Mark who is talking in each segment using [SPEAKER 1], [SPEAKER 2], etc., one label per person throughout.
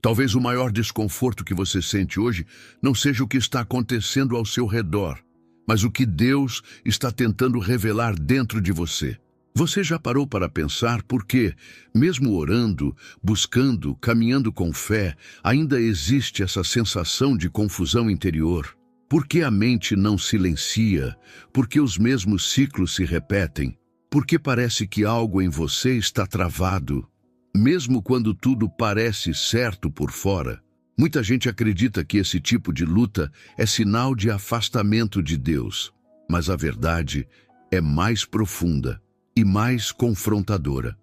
[SPEAKER 1] Talvez o maior desconforto que você sente hoje não seja o que está acontecendo ao seu redor, mas o que Deus está tentando revelar dentro de você. Você já parou para pensar por que, mesmo orando, buscando, caminhando com fé, ainda existe essa sensação de confusão interior? Por que a mente não silencia? Por que os mesmos ciclos se repetem? Por que parece que algo em você está travado? Mesmo quando tudo parece certo por fora, muita gente acredita que esse tipo de luta é sinal de afastamento de Deus. Mas a verdade é mais profunda e mais confrontadora.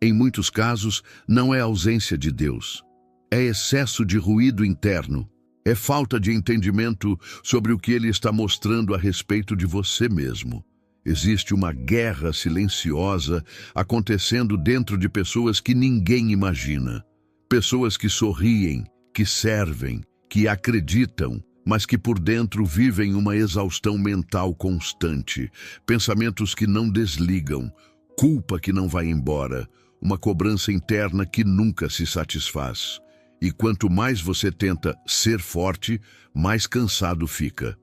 [SPEAKER 1] Em muitos casos, não é ausência de Deus. É excesso de ruído interno. É falta de entendimento sobre o que Ele está mostrando a respeito de você mesmo. Existe uma guerra silenciosa acontecendo dentro de pessoas que ninguém imagina. Pessoas que sorriem, que servem, que acreditam, mas que por dentro vivem uma exaustão mental constante, pensamentos que não desligam, culpa que não vai embora, uma cobrança interna que nunca se satisfaz. E quanto mais você tenta ser forte, mais cansado fica.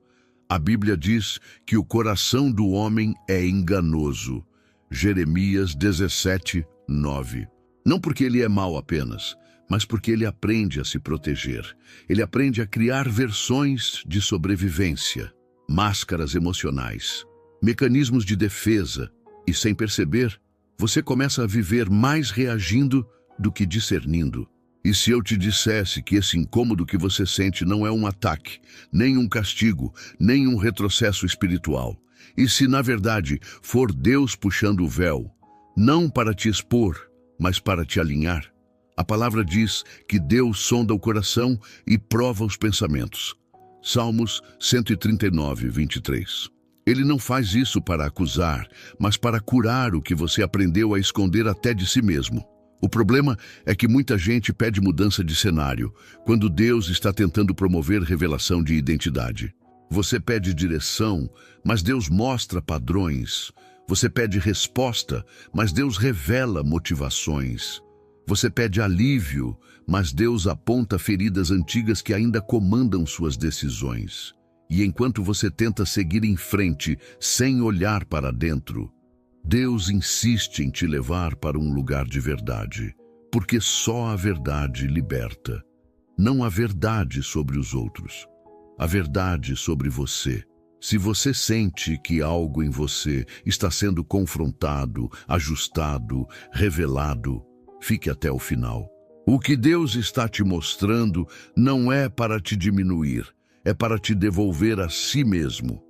[SPEAKER 1] A Bíblia diz que o coração do homem é enganoso. Jeremias 17, 9. Não porque ele é mau apenas, mas porque ele aprende a se proteger. Ele aprende a criar versões de sobrevivência, máscaras emocionais, mecanismos de defesa. E sem perceber, você começa a viver mais reagindo do que discernindo. E se eu te dissesse que esse incômodo que você sente não é um ataque, nem um castigo, nem um retrocesso espiritual? E se, na verdade, for Deus puxando o véu, não para te expor, mas para te alinhar? A palavra diz que Deus sonda o coração e prova os pensamentos. Salmos 139, 23. Ele não faz isso para acusar, mas para curar o que você aprendeu a esconder até de si mesmo. O problema é que muita gente pede mudança de cenário, quando Deus está tentando promover revelação de identidade. Você pede direção, mas Deus mostra padrões. Você pede resposta, mas Deus revela motivações. Você pede alívio, mas Deus aponta feridas antigas que ainda comandam suas decisões. E enquanto você tenta seguir em frente, sem olhar para dentro, Deus insiste em te levar para um lugar de verdade, porque só a verdade liberta. Não a verdade sobre os outros, a verdade sobre você. Se você sente que algo em você está sendo confrontado, ajustado, revelado, fique até o final. O que Deus está te mostrando não é para te diminuir, é para te devolver a si mesmo.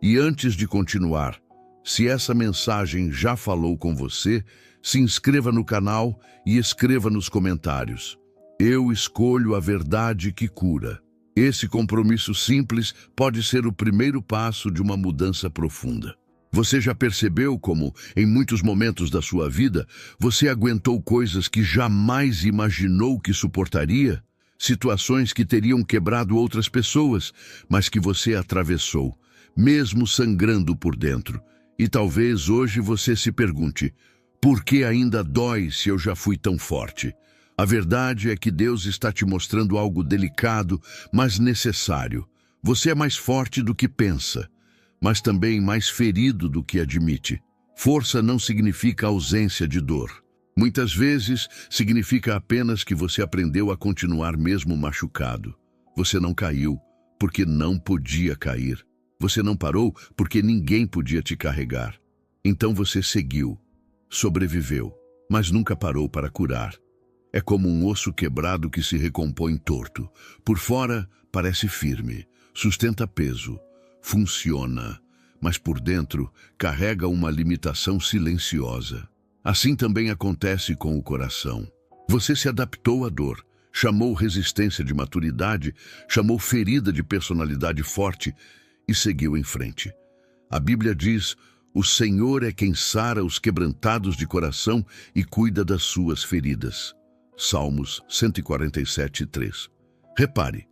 [SPEAKER 1] E antes de continuar, se essa mensagem já falou com você, se inscreva no canal e escreva nos comentários. Eu escolho a verdade que cura. Esse compromisso simples pode ser o primeiro passo de uma mudança profunda. Você já percebeu como, em muitos momentos da sua vida, você aguentou coisas que jamais imaginou que suportaria? Situações que teriam quebrado outras pessoas, mas que você atravessou, mesmo sangrando por dentro. E talvez hoje você se pergunte, por que ainda dói se eu já fui tão forte? A verdade é que Deus está te mostrando algo delicado, mas necessário. Você é mais forte do que pensa, mas também mais ferido do que admite. Força não significa ausência de dor. Muitas vezes significa apenas que você aprendeu a continuar mesmo machucado. Você não caiu porque não podia cair. Você não parou porque ninguém podia te carregar. Então você seguiu, sobreviveu, mas nunca parou para curar. É como um osso quebrado que se recompõe torto. Por fora parece firme, sustenta peso, funciona, mas por dentro carrega uma limitação silenciosa. Assim também acontece com o coração. Você se adaptou à dor, chamou resistência de maturidade, chamou ferida de personalidade forte, e seguiu em frente. A Bíblia diz, o Senhor é quem sara os quebrantados de coração e cuida das suas feridas. Salmos 147, 3. Repare,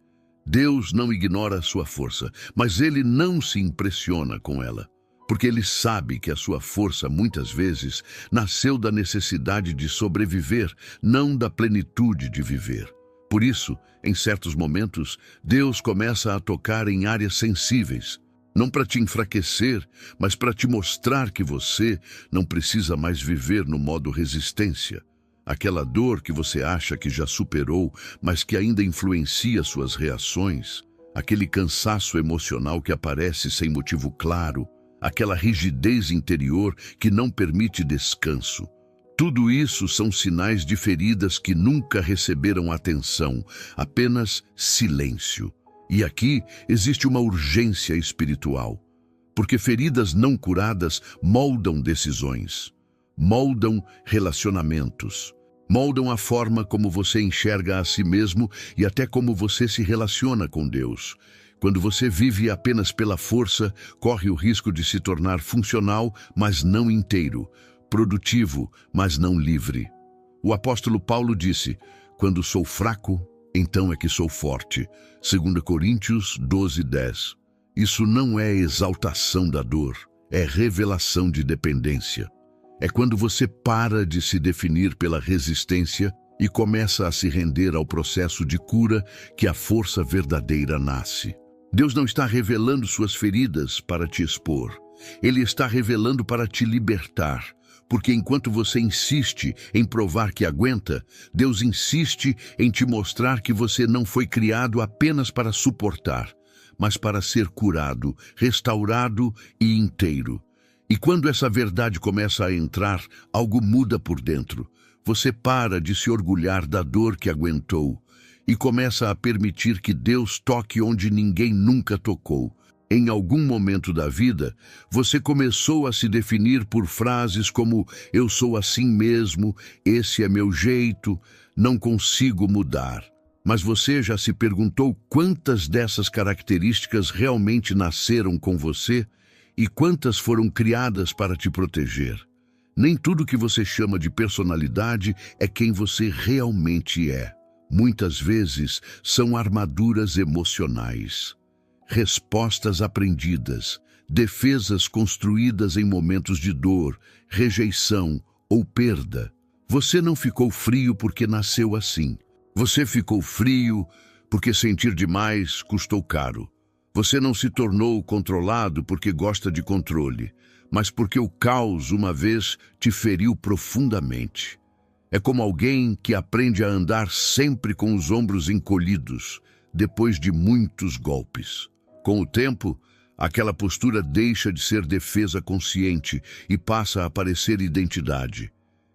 [SPEAKER 1] Deus não ignora a sua força, mas Ele não se impressiona com ela, porque Ele sabe que a sua força muitas vezes nasceu da necessidade de sobreviver, não da plenitude de viver. Por isso, em certos momentos, Deus começa a tocar em áreas sensíveis, não para te enfraquecer, mas para te mostrar que você não precisa mais viver no modo resistência. Aquela dor que você acha que já superou, mas que ainda influencia suas reações, aquele cansaço emocional que aparece sem motivo claro, aquela rigidez interior que não permite descanso. Tudo isso são sinais de feridas que nunca receberam atenção, apenas silêncio. E aqui existe uma urgência espiritual, porque feridas não curadas moldam decisões, moldam relacionamentos, moldam a forma como você enxerga a si mesmo e até como você se relaciona com Deus. Quando você vive apenas pela força, corre o risco de se tornar funcional, mas não inteiro, produtivo, mas não livre. O apóstolo Paulo disse: "Quando sou fraco, então é que sou forte." 2 Coríntios 12:10. Isso não é exaltação da dor, é revelação de dependência. É quando você para de se definir pela resistência e começa a se render ao processo de cura que a força verdadeira nasce. Deus não está revelando suas feridas para te expor. Ele está revelando para te libertar. Porque enquanto você insiste em provar que aguenta, Deus insiste em te mostrar que você não foi criado apenas para suportar, mas para ser curado, restaurado e inteiro. E quando essa verdade começa a entrar, algo muda por dentro. Você para de se orgulhar da dor que aguentou e começa a permitir que Deus toque onde ninguém nunca tocou. Em algum momento da vida, você começou a se definir por frases como "eu sou assim mesmo", "esse é meu jeito", "não consigo mudar". Mas você já se perguntou quantas dessas características realmente nasceram com você e quantas foram criadas para te proteger? Nem tudo que você chama de personalidade é quem você realmente é. Muitas vezes são armaduras emocionais, respostas aprendidas, defesas construídas em momentos de dor, rejeição ou perda. Você não ficou frio porque nasceu assim. Você ficou frio porque sentir demais custou caro. Você não se tornou controlado porque gosta de controle, mas porque o caos uma vez te feriu profundamente. É como alguém que aprende a andar sempre com os ombros encolhidos, depois de muitos golpes. Com o tempo, aquela postura deixa de ser defesa consciente e passa a parecer identidade.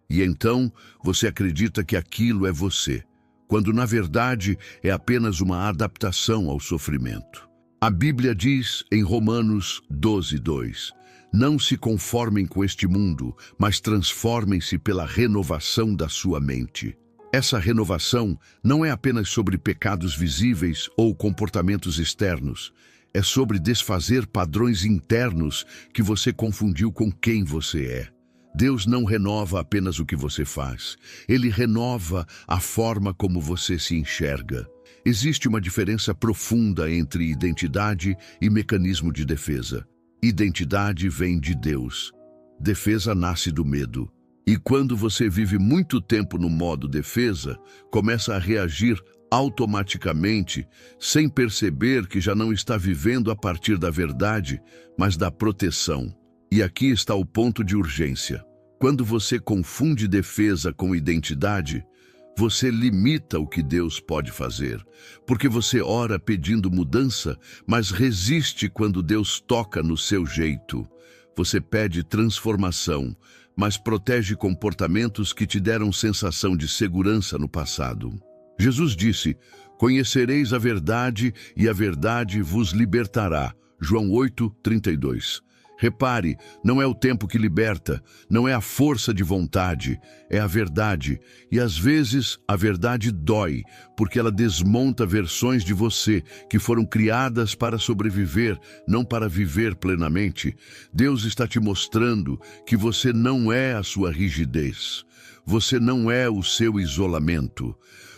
[SPEAKER 1] E então, você acredita que aquilo é você, quando na verdade é apenas uma adaptação ao sofrimento. A Bíblia diz em Romanos 12:2, "Não se conformem com este mundo, mas transformem-se pela renovação da sua mente." Essa renovação não é apenas sobre pecados visíveis ou comportamentos externos. É sobre desfazer padrões internos que você confundiu com quem você é. Deus não renova apenas o que você faz. Ele renova a forma como você se enxerga. Existe uma diferença profunda entre identidade e mecanismo de defesa. Identidade vem de Deus. Defesa nasce do medo. E quando você vive muito tempo no modo defesa, começa a reagir automaticamente, sem perceber que já não está vivendo a partir da verdade, mas da proteção. E aqui está o ponto de urgência. Quando você confunde defesa com identidade, você limita o que Deus pode fazer, porque você ora pedindo mudança, mas resiste quando Deus toca no seu jeito. Você pede transformação, mas protege comportamentos que te deram sensação de segurança no passado. Jesus disse: "Conhecereis a verdade e a verdade vos libertará." João 8:32. Repare, não é o tempo que liberta, não é a força de vontade, é a verdade. E às vezes a verdade dói, porque ela desmonta versões de você que foram criadas para sobreviver, não para viver plenamente. Deus está te mostrando que você não é a sua rigidez, você não é o seu isolamento,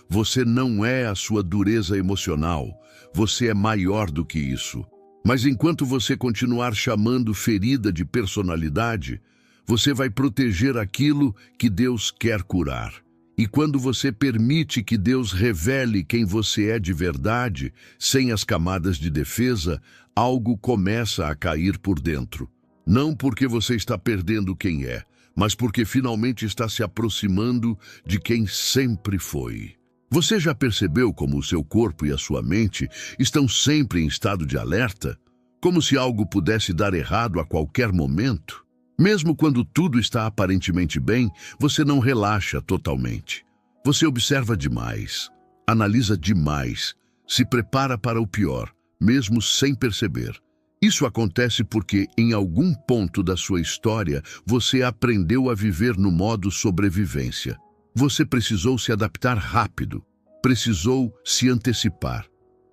[SPEAKER 1] você não é a sua dureza emocional, você é maior do que isso. Mas enquanto você continuar chamando ferida de personalidade, você vai proteger aquilo que Deus quer curar. E quando você permite que Deus revele quem você é de verdade, sem as camadas de defesa, algo começa a cair por dentro. Não porque você está perdendo quem é, mas porque finalmente está se aproximando de quem sempre foi. Você já percebeu como o seu corpo e a sua mente estão sempre em estado de alerta? Como se algo pudesse dar errado a qualquer momento? Mesmo quando tudo está aparentemente bem, você não relaxa totalmente. Você observa demais, analisa demais, se prepara para o pior, mesmo sem perceber. Isso acontece porque, em algum ponto da sua história, você aprendeu a viver no modo sobrevivência. Você precisou se adaptar rápido, precisou se antecipar,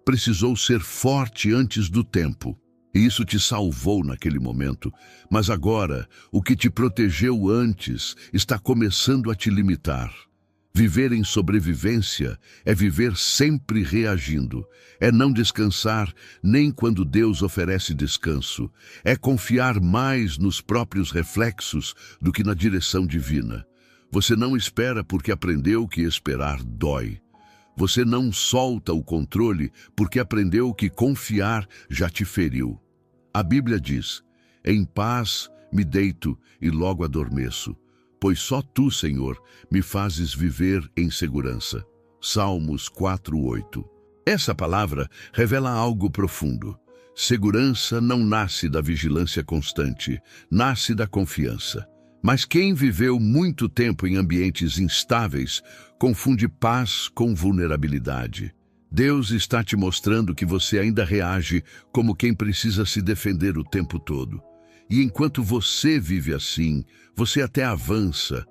[SPEAKER 1] precisou ser forte antes do tempo. E isso te salvou naquele momento, mas agora, o que te protegeu antes está começando a te limitar. Viver em sobrevivência é viver sempre reagindo, é não descansar nem quando Deus oferece descanso, é confiar mais nos próprios reflexos do que na direção divina. Você não espera porque aprendeu que esperar dói. Você não solta o controle porque aprendeu que confiar já te feriu. A Bíblia diz: em paz me deito e logo adormeço, pois só tu, Senhor, me fazes viver em segurança. Salmos 4:8. Essa palavra revela algo profundo. Segurança não nasce da vigilância constante, nasce da confiança. Mas quem viveu muito tempo em ambientes instáveis confunde paz com vulnerabilidade. Deus está te mostrando que você ainda reage como quem precisa se defender o tempo todo. E enquanto você vive assim, você até avança,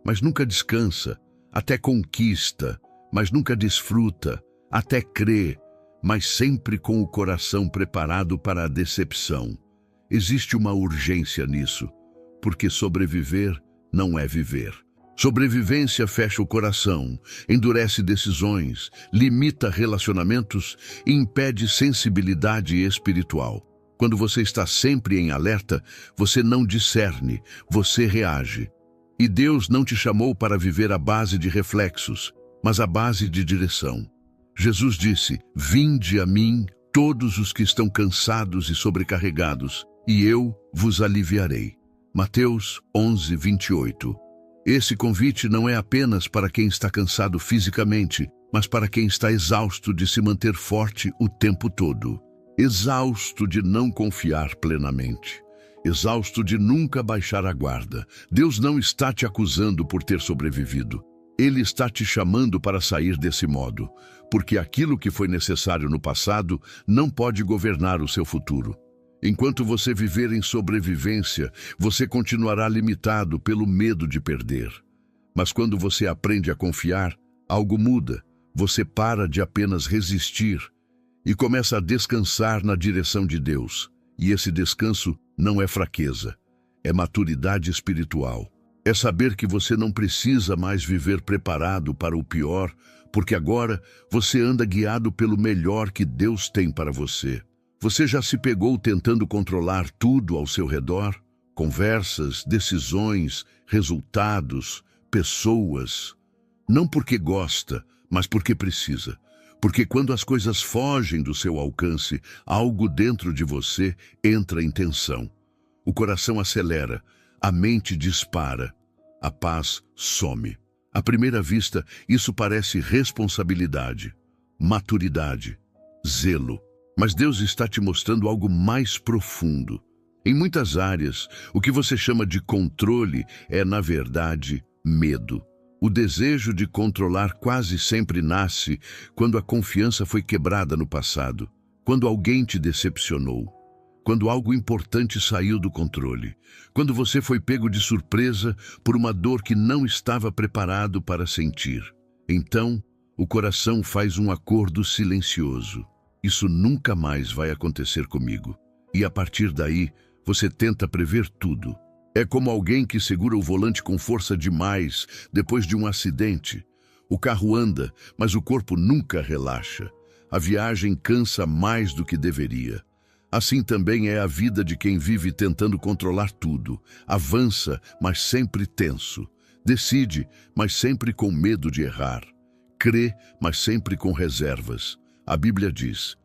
[SPEAKER 1] mas nunca descansa, até conquista, mas nunca desfruta, até crê, mas sempre com o coração preparado para a decepção. Existe uma urgência nisso, porque sobreviver não é viver. Sobrevivência fecha o coração, endurece decisões, limita relacionamentos e impede sensibilidade espiritual. Quando você está sempre em alerta, você não discerne, você reage. E Deus não te chamou para viver à base de reflexos, mas à base de direção. Jesus disse: vinde a mim todos os que estão cansados e sobrecarregados, e eu vos aliviarei. Mateus 11:28. Esse convite não é apenas para quem está cansado fisicamente, mas para quem está exausto de se manter forte o tempo todo. Exausto de não confiar plenamente. Exausto de nunca baixar a guarda. Deus não está te acusando por ter sobrevivido. Ele está te chamando para sair desse modo, porque aquilo que foi necessário no passado não pode governar o seu futuro. Enquanto você viver em sobrevivência, você continuará limitado pelo medo de perder. Mas quando você aprende a confiar, algo muda. Você para de apenas resistir e começa a descansar na direção de Deus. E esse descanso não é fraqueza, é maturidade espiritual. É saber que você não precisa mais viver preparado para o pior, porque agora você anda guiado pelo melhor que Deus tem para você. Você já se pegou tentando controlar tudo ao seu redor? Conversas, decisões, resultados, pessoas. Não porque gosta, mas porque precisa. Porque quando as coisas fogem do seu alcance, algo dentro de você entra em tensão. O coração acelera, a mente dispara, a paz some. À primeira vista, isso parece responsabilidade, maturidade, zelo. Mas Deus está te mostrando algo mais profundo. Em muitas áreas, o que você chama de controle é, na verdade, medo. O desejo de controlar quase sempre nasce quando a confiança foi quebrada no passado, quando alguém te decepcionou, quando algo importante saiu do controle, quando você foi pego de surpresa por uma dor que não estava preparado para sentir. Então, o coração faz um acordo silencioso. Isso nunca mais vai acontecer comigo. E a partir daí, você tenta prever tudo. É como alguém que segura o volante com força demais depois de um acidente. O carro anda, mas o corpo nunca relaxa. A viagem cansa mais do que deveria. Assim também é a vida de quem vive tentando controlar tudo. Avança, mas sempre tenso. Decide, mas sempre com medo de errar. Crê, mas sempre com reservas. A Bíblia diz: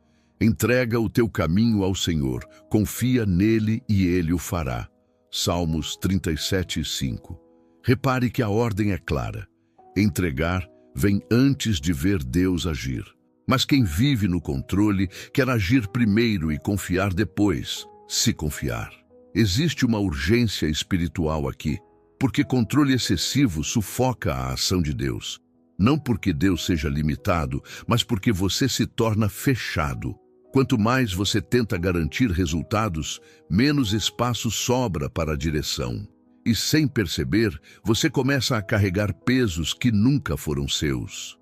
[SPEAKER 1] entrega o teu caminho ao Senhor, confia nele e ele o fará. Salmos 37:5. Repare que a ordem é clara. Entregar vem antes de ver Deus agir. Mas quem vive no controle quer agir primeiro e confiar depois, se confiar. Existe uma urgência espiritual aqui, porque controle excessivo sufoca a ação de Deus. Não porque Deus seja limitado, mas porque você se torna fechado. Quanto mais você tenta garantir resultados, menos espaço sobra para a direção. E sem perceber, você começa a carregar pesos que nunca foram seus.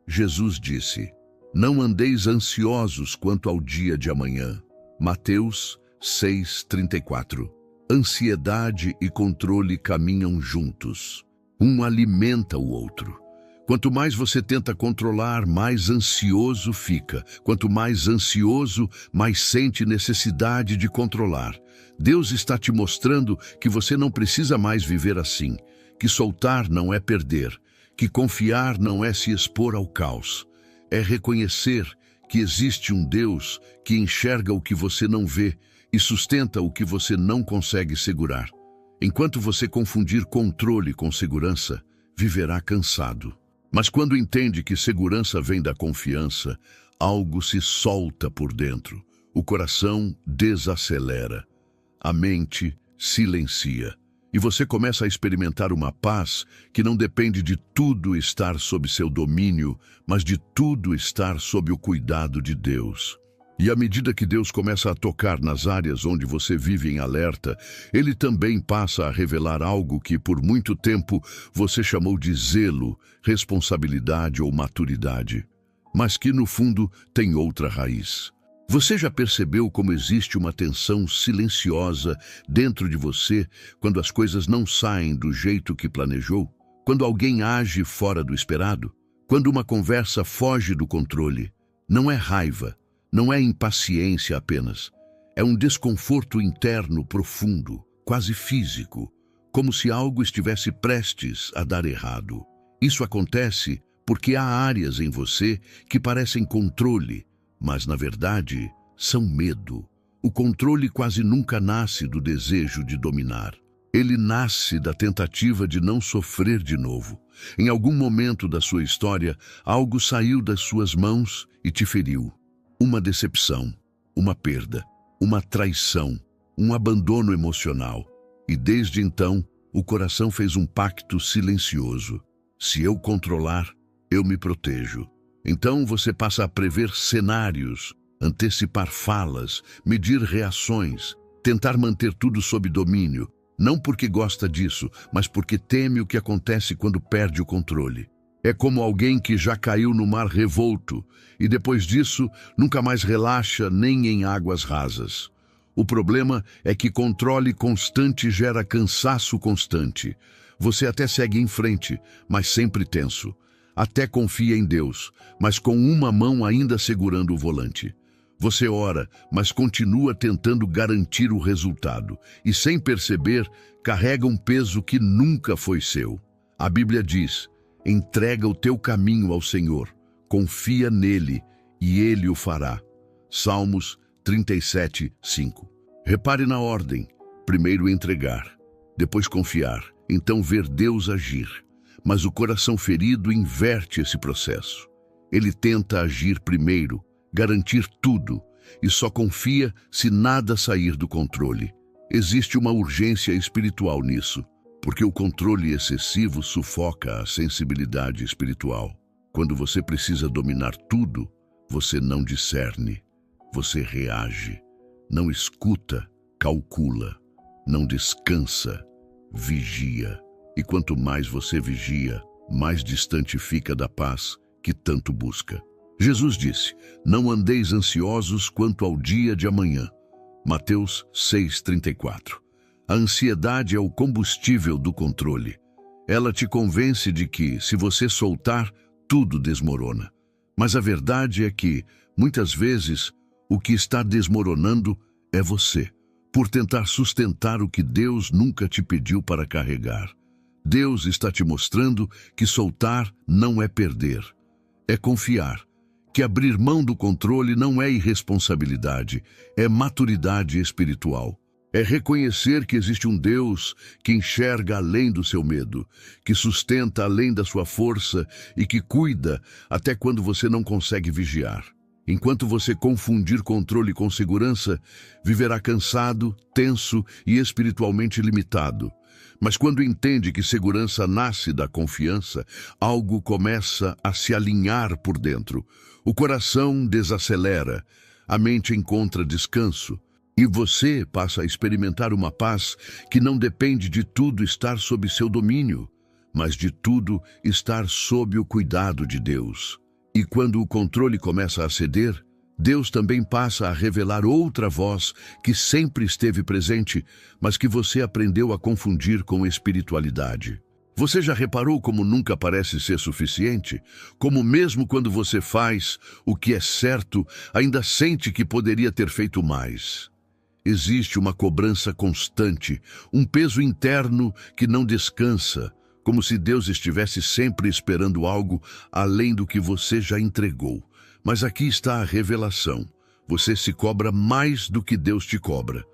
[SPEAKER 1] Jesus disse: não andeis ansiosos quanto ao dia de amanhã. Mateus 6:34. Ansiedade e controle caminham juntos. Um alimenta o outro. Quanto mais você tenta controlar, mais ansioso fica. Quanto mais ansioso, mais sente necessidade de controlar. Deus está te mostrando que você não precisa mais viver assim, que soltar não é perder, que confiar não é se expor ao caos. É reconhecer que existe um Deus que enxerga o que você não vê e sustenta o que você não consegue segurar. Enquanto você confundir controle com segurança, viverá cansado. Mas quando entende que segurança vem da confiança, algo se solta por dentro. O coração desacelera. A mente silencia. E você começa a experimentar uma paz que não depende de tudo estar sob seu domínio, mas de tudo estar sob o cuidado de Deus. E à medida que Deus começa a tocar nas áreas onde você vive em alerta, Ele também passa a revelar algo que por muito tempo você chamou de zelo, responsabilidade ou maturidade, mas que no fundo tem outra raiz. Você já percebeu como existe uma tensão silenciosa dentro de você quando as coisas não saem do jeito que planejou? Quando alguém age fora do esperado? Quando uma conversa foge do controle? Não é raiva, não é impaciência apenas. É um desconforto interno profundo, quase físico, como se algo estivesse prestes a dar errado. Isso acontece porque há áreas em você que parecem controle, mas, na verdade, são medo. O controle quase nunca nasce do desejo de dominar. Ele nasce da tentativa de não sofrer de novo. Em algum momento da sua história, algo saiu das suas mãos e te feriu. Uma decepção, uma perda, uma traição, um abandono emocional. E desde então, o coração fez um pacto silencioso. Se eu controlar, eu me protejo. Então você passa a prever cenários, antecipar falas, medir reações, tentar manter tudo sob domínio, não porque gosta disso, mas porque teme o que acontece quando perde o controle. É como alguém que já caiu no mar revolto e depois disso nunca mais relaxa nem em águas rasas. O problema é que controle constante gera cansaço constante. Você até segue em frente, mas sempre tenso. Até confia em Deus, mas com uma mão ainda segurando o volante. Você ora, mas continua tentando garantir o resultado e, sem perceber, carrega um peso que nunca foi seu. A Bíblia diz: entrega o teu caminho ao Senhor, confia nele e ele o fará. Salmos 37:5. Repare na ordem: primeiro entregar, depois confiar, então ver Deus agir. Mas o coração ferido inverte esse processo. Ele tenta agir primeiro, garantir tudo, e só confia se nada sair do controle. Existe uma urgência espiritual nisso, porque o controle excessivo sufoca a sensibilidade espiritual. Quando você precisa dominar tudo, você não discerne, você reage, não escuta, calcula, não descansa, vigia. E quanto mais você vigia, mais distante fica da paz que tanto busca. Jesus disse: não andeis ansiosos quanto ao dia de amanhã. Mateus 6:34. A ansiedade é o combustível do controle. Ela te convence de que, se você soltar, tudo desmorona. Mas a verdade é que, muitas vezes, o que está desmoronando é você, por tentar sustentar o que Deus nunca te pediu para carregar. Deus está te mostrando que soltar não é perder, é confiar. Que abrir mão do controle não é irresponsabilidade, é maturidade espiritual. É reconhecer que existe um Deus que enxerga além do seu medo, que sustenta além da sua força e que cuida até quando você não consegue vigiar. Enquanto você confundir controle com segurança, viverá cansado, tenso e espiritualmente limitado. Mas quando entende que segurança nasce da confiança, algo começa a se alinhar por dentro. O coração desacelera, a mente encontra descanso. E você passa a experimentar uma paz que não depende de tudo estar sob seu domínio, mas de tudo estar sob o cuidado de Deus. E quando o controle começa a ceder, Deus também passa a revelar outra voz que sempre esteve presente, mas que você aprendeu a confundir com espiritualidade. Você já reparou como nunca parece ser suficiente? Como mesmo quando você faz o que é certo, ainda sente que poderia ter feito mais? Existe uma cobrança constante, um peso interno que não descansa, como se Deus estivesse sempre esperando algo além do que você já entregou. Mas aqui está a revelação. Você se cobra mais do que Deus te cobra.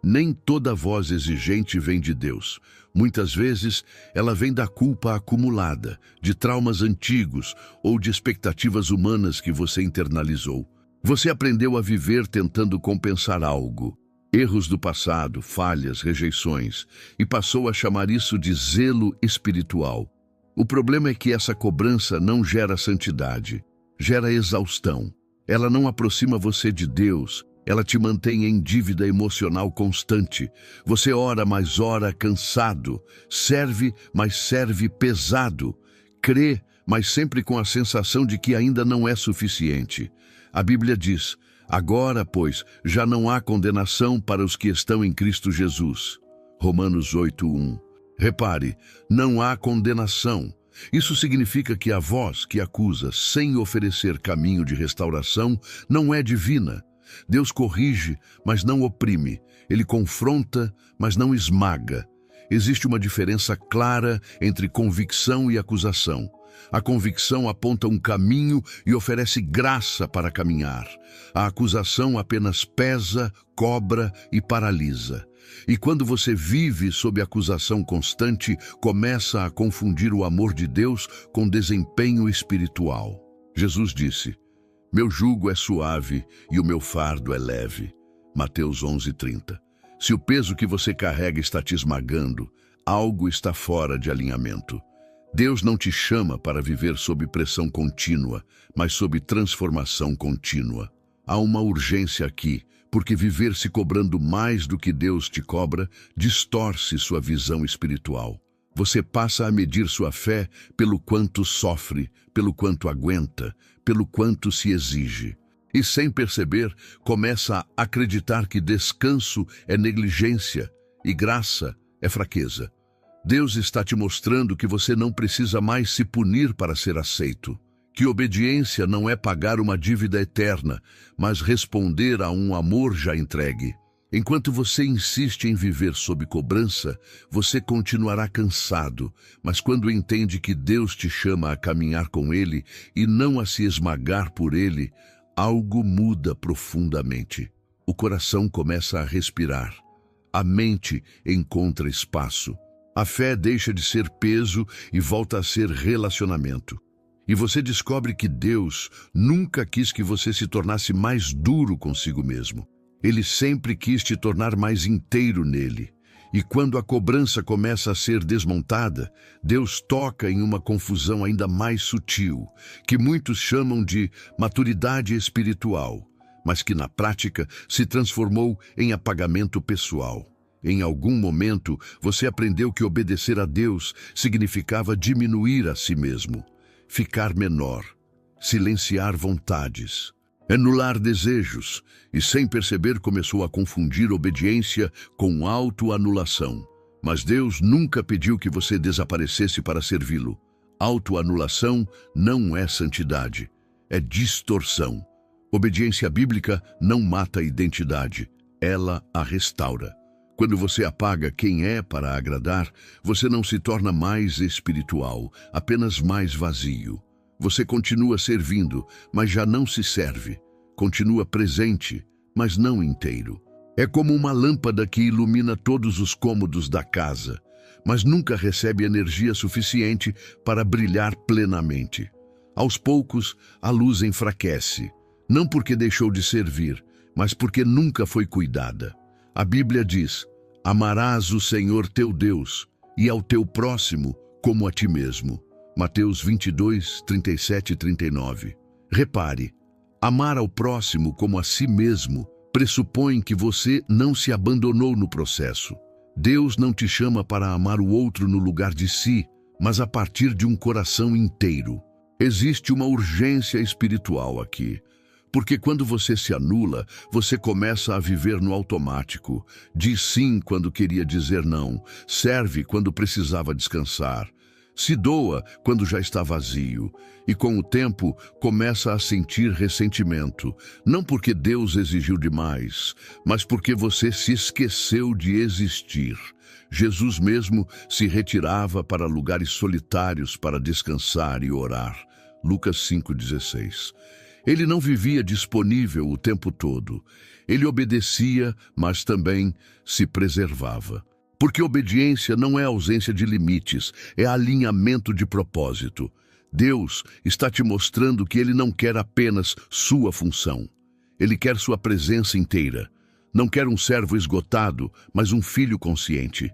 [SPEAKER 1] Nem toda voz exigente vem de Deus. Muitas vezes, ela vem da culpa acumulada, de traumas antigos ou de expectativas humanas que você internalizou. Você aprendeu a viver tentando compensar algo. Erros do passado, falhas, rejeições, e passou a chamar isso de zelo espiritual. O problema é que essa cobrança não gera santidade, gera exaustão. Ela não aproxima você de Deus, ela te mantém em dívida emocional constante. Você ora, mas ora cansado, serve, mas serve pesado, crê, mas sempre com a sensação de que ainda não é suficiente. A Bíblia diz: agora, pois, já não há condenação para os que estão em Cristo Jesus. Romanos 8:1. Repare, não há condenação. Isso significa que a voz que acusa sem oferecer caminho de restauração não é divina. Deus corrige, mas não oprime. Ele confronta, mas não esmaga. Existe uma diferença clara entre convicção e acusação. A convicção aponta um caminho e oferece graça para caminhar. A acusação apenas pesa, cobra e paralisa. E quando você vive sob acusação constante, começa a confundir o amor de Deus com desempenho espiritual. Jesus disse: meu jugo é suave e o meu fardo é leve. Mateus 11:30. Se o peso que você carrega está te esmagando, algo está fora de alinhamento. Deus não te chama para viver sob pressão contínua, mas sob transformação contínua. Há uma urgência aqui, porque viver se cobrando mais do que Deus te cobra distorce sua visão espiritual. Você passa a medir sua fé pelo quanto sofre, pelo quanto aguenta, pelo quanto se exige. E sem perceber, começa a acreditar que descanso é negligência e graça é fraqueza. Deus está te mostrando que você não precisa mais se punir para ser aceito. Que obediência não é pagar uma dívida eterna, mas responder a um amor já entregue. Enquanto você insiste em viver sob cobrança, você continuará cansado, mas quando entende que Deus te chama a caminhar com Ele e não a se esmagar por Ele, algo muda profundamente. O coração começa a respirar. A mente encontra espaço. A fé deixa de ser peso e volta a ser relacionamento. E você descobre que Deus nunca quis que você se tornasse mais duro consigo mesmo. Ele sempre quis te tornar mais inteiro nele. E quando a cobrança começa a ser desmontada, Deus toca em uma confusão ainda mais sutil, que muitos chamam de maturidade espiritual, mas que na prática se transformou em apagamento pessoal. Em algum momento, você aprendeu que obedecer a Deus significava diminuir a si mesmo, ficar menor, silenciar vontades, anular desejos, e sem perceber começou a confundir obediência com autoanulação. Mas Deus nunca pediu que você desaparecesse para servi-lo. Autoanulação não é santidade, é distorção. Obediência bíblica não mata a identidade, ela a restaura. Quando você apaga quem é para agradar, você não se torna mais espiritual, apenas mais vazio. Você continua servindo, mas já não se serve. Continua presente, mas não inteiro. É como uma lâmpada que ilumina todos os cômodos da casa, mas nunca recebe energia suficiente para brilhar plenamente. Aos poucos, a luz enfraquece, não porque deixou de servir, mas porque nunca foi cuidada. A Bíblia diz: amarás o Senhor teu Deus e ao teu próximo como a ti mesmo. Mateus 22, 37 e 39. Repare, amar ao próximo como a si mesmo pressupõe que você não se abandonou no processo. Deus não te chama para amar o outro no lugar de si, mas a partir de um coração inteiro. Existe uma urgência espiritual aqui, porque quando você se anula, você começa a viver no automático. Diz sim quando queria dizer não, serve quando precisava descansar, se doa quando já está vazio, e com o tempo começa a sentir ressentimento, não porque Deus exigiu demais, mas porque você se esqueceu de existir. Jesus mesmo se retirava para lugares solitários para descansar e orar. Lucas 5,16. Ele não vivia disponível o tempo todo. Ele obedecia, mas também se preservava. Porque obediência não é ausência de limites, é alinhamento de propósito. Deus está te mostrando que Ele não quer apenas sua função. Ele quer sua presença inteira. Não quer um servo esgotado, mas um filho consciente.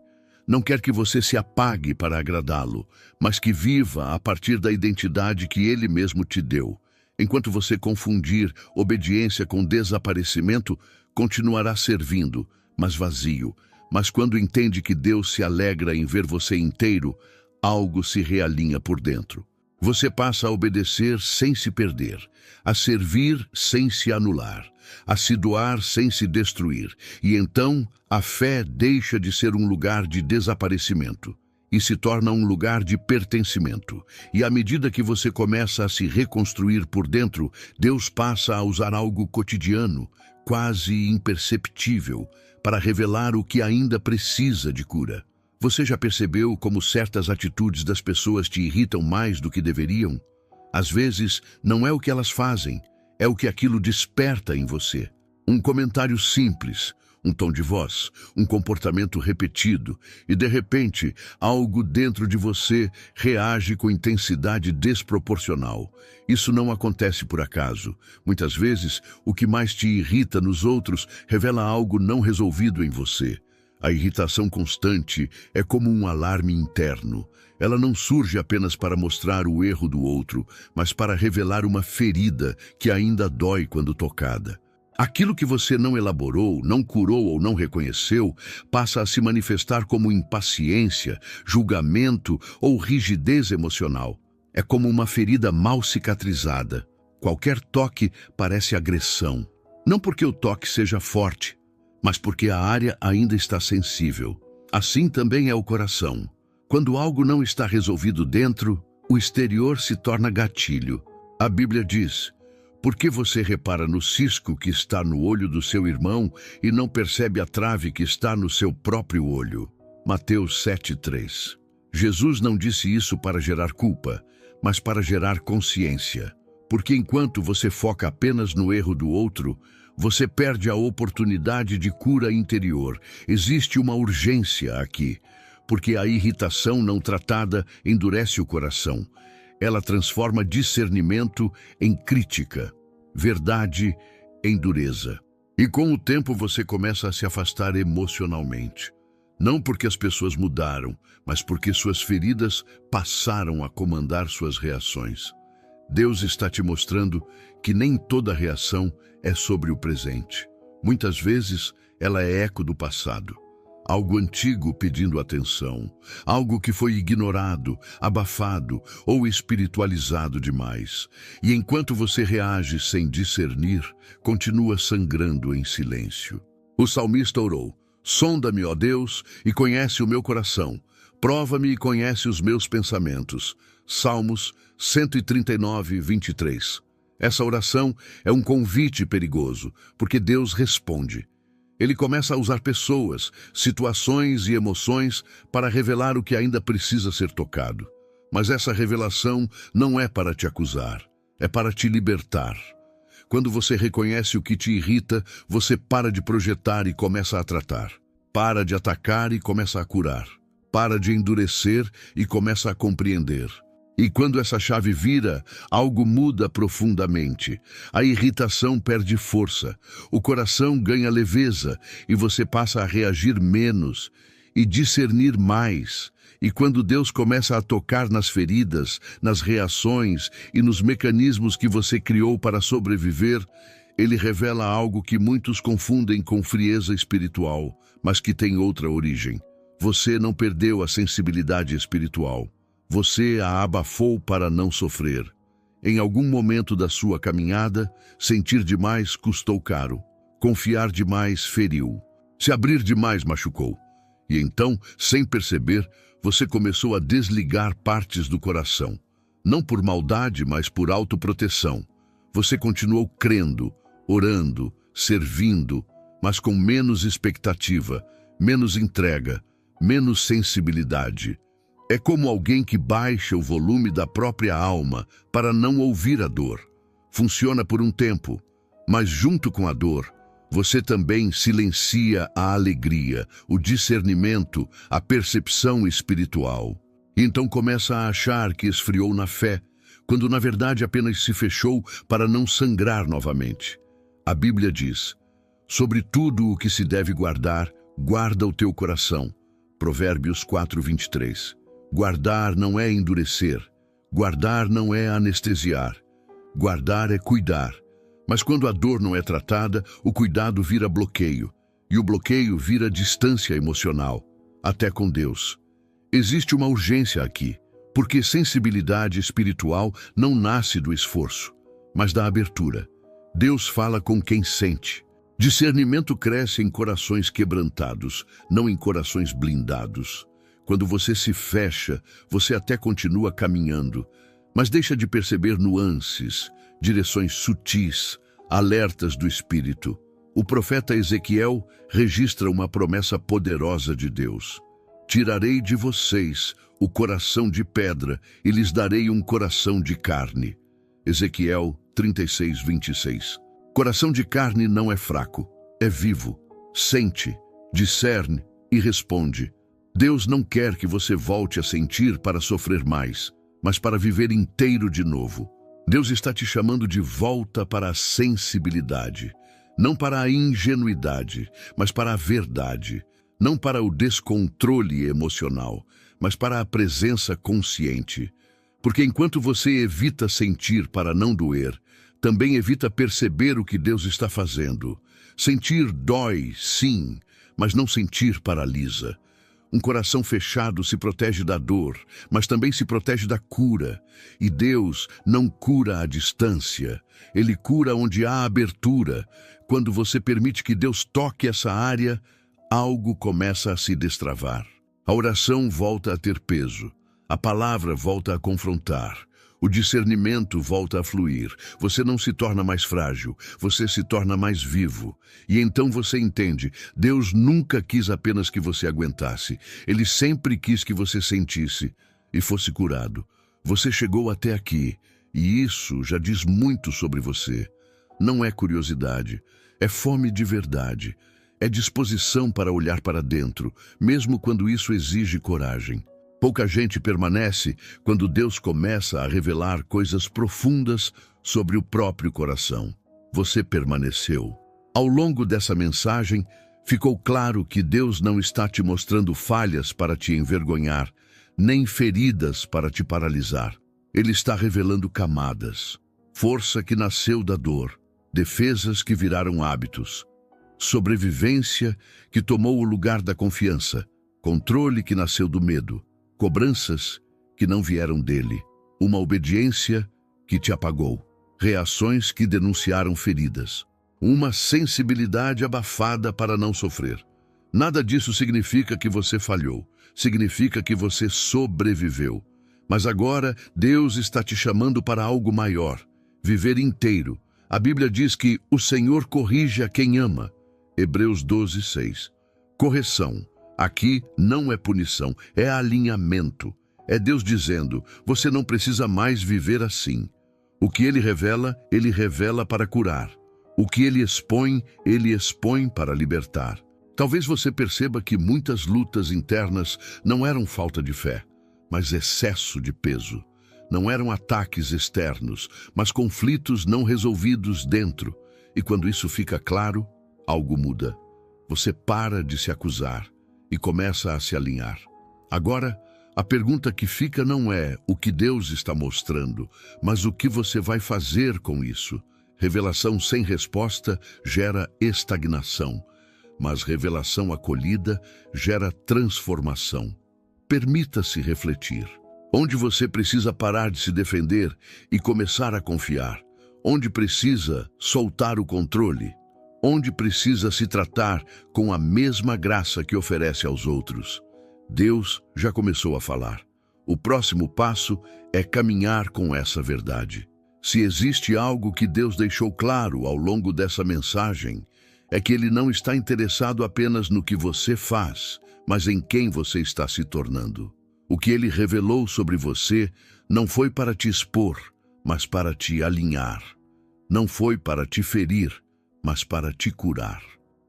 [SPEAKER 1] Não quer que você se apague para agradá-lo, mas que viva a partir da identidade que Ele mesmo te deu. Enquanto você confundir obediência com desaparecimento, continuará servindo, mas vazio. Mas quando entende que Deus se alegra em ver você inteiro, algo se realinha por dentro. Você passa a obedecer sem se perder, a servir sem se anular, a se doar sem se destruir. E então a fé deixa de ser um lugar de desaparecimento e se torna um lugar de pertencimento. E à medida que você começa a se reconstruir por dentro, Deus passa a usar algo cotidiano, quase imperceptível, para revelar o que ainda precisa de cura. Você já percebeu como certas atitudes das pessoas te irritam mais do que deveriam? Às vezes, não é o que elas fazem, é o que aquilo desperta em você. Um comentário simples, um tom de voz, um comportamento repetido, e de repente, algo dentro de você reage com intensidade desproporcional. Isso não acontece por acaso. Muitas vezes, o que mais te irrita nos outros revela algo não resolvido em você. A irritação constante é como um alarme interno. Ela não surge apenas para mostrar o erro do outro, mas para revelar uma ferida que ainda dói quando tocada. Aquilo que você não elaborou, não curou ou não reconheceu, passa a se manifestar como impaciência, julgamento ou rigidez emocional. É como uma ferida mal cicatrizada. Qualquer toque parece agressão. Não porque o toque seja forte, mas porque a área ainda está sensível. Assim também é o coração. Quando algo não está resolvido dentro, o exterior se torna gatilho. A Bíblia diz: por que você repara no cisco que está no olho do seu irmão e não percebe a trave que está no seu próprio olho? Mateus 7,3. Jesus não disse isso para gerar culpa, mas para gerar consciência. Porque enquanto você foca apenas no erro do outro, você perde a oportunidade de cura interior. Existe uma urgência aqui, porque a irritação não tratada endurece o coração. Ela transforma discernimento em crítica, verdade em dureza. E com o tempo você começa a se afastar emocionalmente. Não porque as pessoas mudaram, mas porque suas feridas passaram a comandar suas reações. Deus está te mostrando que nem toda reação é sobre o presente. Muitas vezes ela é eco do passado. Algo antigo pedindo atenção, algo que foi ignorado, abafado ou espiritualizado demais. E enquanto você reage sem discernir, continua sangrando em silêncio. O salmista orou: sonda-me, ó Deus, e conhece o meu coração. Prova-me e conhece os meus pensamentos. Salmos 139, 23. Essa oração é um convite perigoso, porque Deus responde. Ele começa a usar pessoas, situações e emoções para revelar o que ainda precisa ser tocado. Mas essa revelação não é para te acusar, é para te libertar. Quando você reconhece o que te irrita, você para de projetar e começa a tratar. Para de atacar e começa a curar. Para de endurecer e começa a compreender. E quando essa chave vira, algo muda profundamente. A irritação perde força, o coração ganha leveza e você passa a reagir menos e discernir mais. E quando Deus começa a tocar nas feridas, nas reações e nos mecanismos que você criou para sobreviver, Ele revela algo que muitos confundem com frieza espiritual, mas que tem outra origem. Você não perdeu a sensibilidade espiritual. Você a abafou para não sofrer. Em algum momento da sua caminhada, sentir demais custou caro. Confiar demais feriu. Se abrir demais machucou. E então, sem perceber, você começou a desligar partes do coração. Não por maldade, mas por autoproteção. Você continuou crendo, orando, servindo, mas com menos expectativa, menos entrega, menos sensibilidade. É como alguém que baixa o volume da própria alma para não ouvir a dor. Funciona por um tempo, mas junto com a dor, você também silencia a alegria, o discernimento, a percepção espiritual. Então começa a achar que esfriou na fé, quando na verdade apenas se fechou para não sangrar novamente. A Bíblia diz: sobre tudo o que se deve guardar, guarda o teu coração. Provérbios 4:23. Guardar não é endurecer, guardar não é anestesiar, guardar é cuidar. Mas quando a dor não é tratada, o cuidado vira bloqueio, e o bloqueio vira distância emocional, até com Deus. Existe uma urgência aqui, porque sensibilidade espiritual não nasce do esforço, mas da abertura. Deus fala com quem sente. Discernimento cresce em corações quebrantados, não em corações blindados. Quando você se fecha, você até continua caminhando, mas deixa de perceber nuances, direções sutis, alertas do Espírito. O profeta Ezequiel registra uma promessa poderosa de Deus. Tirarei de vocês o coração de pedra e lhes darei um coração de carne. Ezequiel 36:26. Coração de carne não é fraco, é vivo, sente, discerne e responde. Deus não quer que você volte a sentir para sofrer mais, mas para viver inteiro de novo. Deus está te chamando de volta para a sensibilidade, não para a ingenuidade, mas para a verdade, não para o descontrole emocional, mas para a presença consciente. Porque enquanto você evita sentir para não doer, também evita perceber o que Deus está fazendo. Sentir dói, sim, mas não sentir paralisa. Um coração fechado se protege da dor, mas também se protege da cura. E Deus não cura à distância. Ele cura onde há abertura. Quando você permite que Deus toque essa área, algo começa a se destravar. A oração volta a ter peso. A palavra volta a confrontar. O discernimento volta a fluir. Você não se torna mais frágil, você se torna mais vivo. E então você entende, Deus nunca quis apenas que você aguentasse. Ele sempre quis que você sentisse e fosse curado. Você chegou até aqui, e isso já diz muito sobre você. Não é curiosidade, é fome de verdade. É disposição para olhar para dentro, mesmo quando isso exige coragem. Pouca gente permanece quando Deus começa a revelar coisas profundas sobre o próprio coração. Você permaneceu. Ao longo dessa mensagem, ficou claro que Deus não está te mostrando falhas para te envergonhar, nem feridas para te paralisar. Ele está revelando camadas, força que nasceu da dor, defesas que viraram hábitos, sobrevivência que tomou o lugar da confiança, controle que nasceu do medo, cobranças que não vieram dele, uma obediência que te apagou, reações que denunciaram feridas, uma sensibilidade abafada para não sofrer. Nada disso significa que você falhou, significa que você sobreviveu. Mas agora Deus está te chamando para algo maior, viver inteiro. A Bíblia diz que o Senhor corrige a quem ama. Hebreus 12, 6. Correção. Aqui não é punição, é alinhamento. É Deus dizendo, você não precisa mais viver assim. O que Ele revela para curar. O que Ele expõe para libertar. Talvez você perceba que muitas lutas internas não eram falta de fé, mas excesso de peso. Não eram ataques externos, mas conflitos não resolvidos dentro. E quando isso fica claro, algo muda. Você para de se acusar e começa a se alinhar. Agora, a pergunta que fica não é o que Deus está mostrando, mas o que você vai fazer com isso. Revelação sem resposta gera estagnação, mas revelação acolhida gera transformação. Permita-se refletir. Onde você precisa parar de se defender e começar a confiar? Onde precisa soltar o controle? Onde precisa se tratar com a mesma graça que oferece aos outros? Deus já começou a falar. O próximo passo é caminhar com essa verdade. Se existe algo que Deus deixou claro ao longo dessa mensagem, é que Ele não está interessado apenas no que você faz, mas em quem você está se tornando. O que Ele revelou sobre você não foi para te expor, mas para te alinhar. Não foi para te ferir, mas para te curar.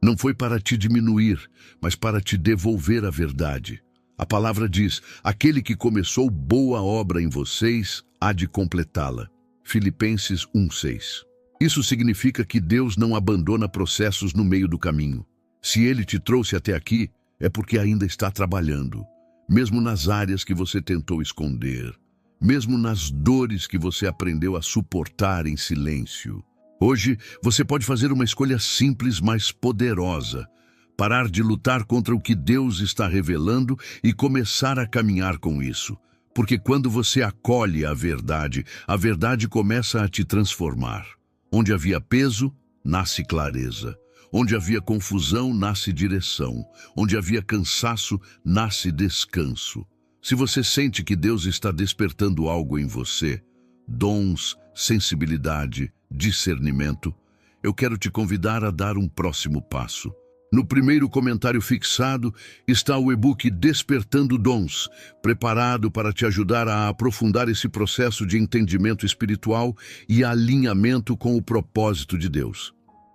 [SPEAKER 1] Não foi para te diminuir, mas para te devolver a verdade. A palavra diz, aquele que começou boa obra em vocês, há de completá-la. Filipenses 1:6. Isso significa que Deus não abandona processos no meio do caminho. Se Ele te trouxe até aqui, é porque ainda está trabalhando. Mesmo nas áreas que você tentou esconder. Mesmo nas dores que você aprendeu a suportar em silêncio. Hoje, você pode fazer uma escolha simples, mas poderosa. Parar de lutar contra o que Deus está revelando e começar a caminhar com isso. Porque quando você acolhe a verdade começa a te transformar. Onde havia peso, nasce clareza. Onde havia confusão, nasce direção. Onde havia cansaço, nasce descanso. Se você sente que Deus está despertando algo em você, dons, sensibilidade, discernimento, eu quero te convidar a dar um próximo passo. No primeiro comentário fixado está o e-book Despertando Dons, preparado para te ajudar a aprofundar esse processo de entendimento espiritual e alinhamento com o propósito de Deus.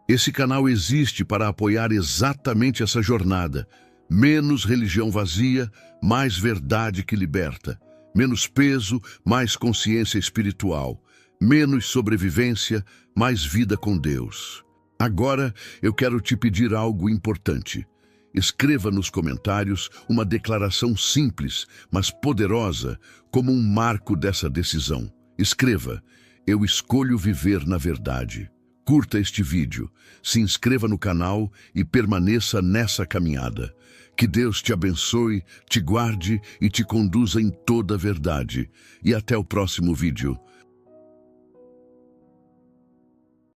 [SPEAKER 1] Esse canal existe para apoiar exatamente essa jornada. Menos religião vazia, mais verdade que liberta. Menos peso, mais consciência espiritual. Menos sobrevivência, mais vida com Deus. Agora, eu quero te pedir algo importante. Escreva nos comentários uma declaração simples, mas poderosa, como um marco dessa decisão. Escreva, eu escolho viver na verdade. Curta este vídeo, se inscreva no canal e permaneça nessa caminhada. Que Deus te abençoe, te guarde e te conduza em toda a verdade. E até o próximo vídeo.